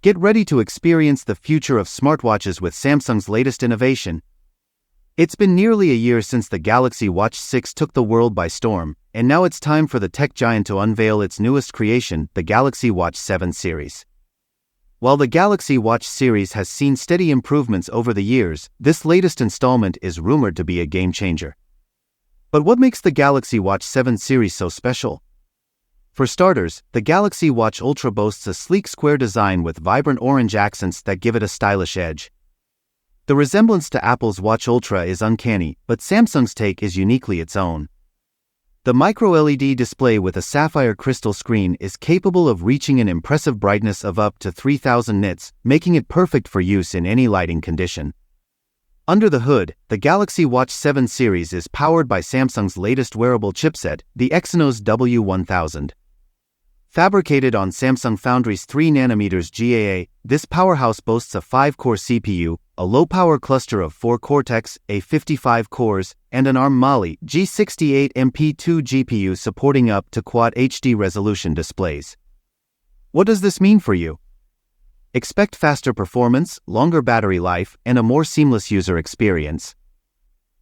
Get ready to experience the future of smartwatches with Samsung's latest innovation. It's been nearly a year since the Galaxy Watch 6 took the world by storm, and now it's time for the tech giant to unveil its newest creation, the Galaxy Watch 7 series. While the Galaxy Watch series has seen steady improvements over the years, this latest installment is rumored to be a game-changer. But what makes the Galaxy Watch 7 series so special? For starters, the Galaxy Watch Ultra boasts a sleek square design with vibrant orange accents that give it a stylish edge. The resemblance to Apple's Watch Ultra is uncanny, but Samsung's take is uniquely its own. The micro-LED display with a sapphire crystal screen is capable of reaching an impressive brightness of up to 3000 nits, making it perfect for use in any lighting condition. Under the hood, the Galaxy Watch 7 series is powered by Samsung's latest wearable chipset, the Exynos W1000. Fabricated on Samsung Foundry's 3nm GAA, this powerhouse boasts a 5-core CPU, a low-power cluster of 4 Cortex-A55 cores, and an ARM Mali G68 MP2 GPU supporting up to Quad HD resolution displays. What does this mean for you? Expect faster performance, longer battery life, and a more seamless user experience.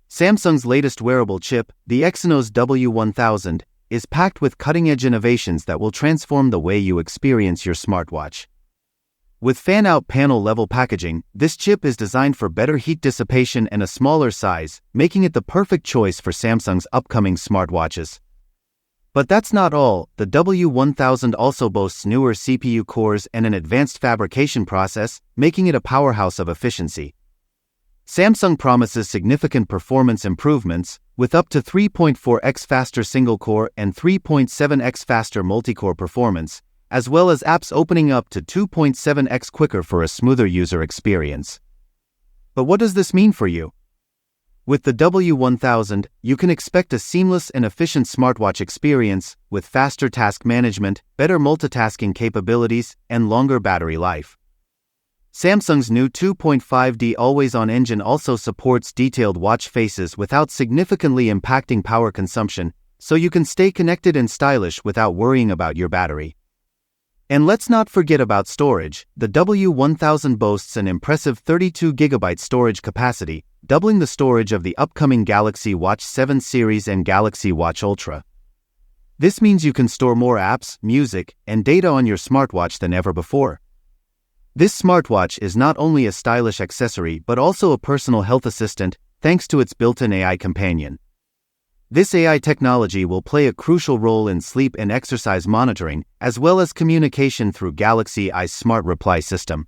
Samsung's latest wearable chip, the Exynos W1000, is packed with cutting-edge innovations that will transform the way you experience your smartwatch. With fan-out panel-level packaging, this chip is designed for better heat dissipation and a smaller size, making it the perfect choice for Samsung's upcoming smartwatches. But that's not all. The W1000 also boasts newer CPU cores and an advanced fabrication process, making it a powerhouse of efficiency. Samsung promises significant performance improvements, with up to 3.4x faster single-core and 3.7x faster multi-core performance, as well as apps opening up to 2.7x quicker for a smoother user experience. But what does this mean for you? With the W1000, you can expect a seamless and efficient smartwatch experience, with faster task management, better multitasking capabilities, and longer battery life. Samsung's new 2.5D always-on engine also supports detailed watch faces without significantly impacting power consumption, so you can stay connected and stylish without worrying about your battery. And let's not forget about storage. The W1000 boasts an impressive 32GB storage capacity, doubling the storage of the upcoming Galaxy Watch 7 series and Galaxy Watch Ultra. This means you can store more apps, music, and data on your smartwatch than ever before. This smartwatch is not only a stylish accessory but also a personal health assistant, thanks to its built-in AI companion. This AI technology will play a crucial role in sleep and exercise monitoring, as well as communication through Galaxy I's smart reply system.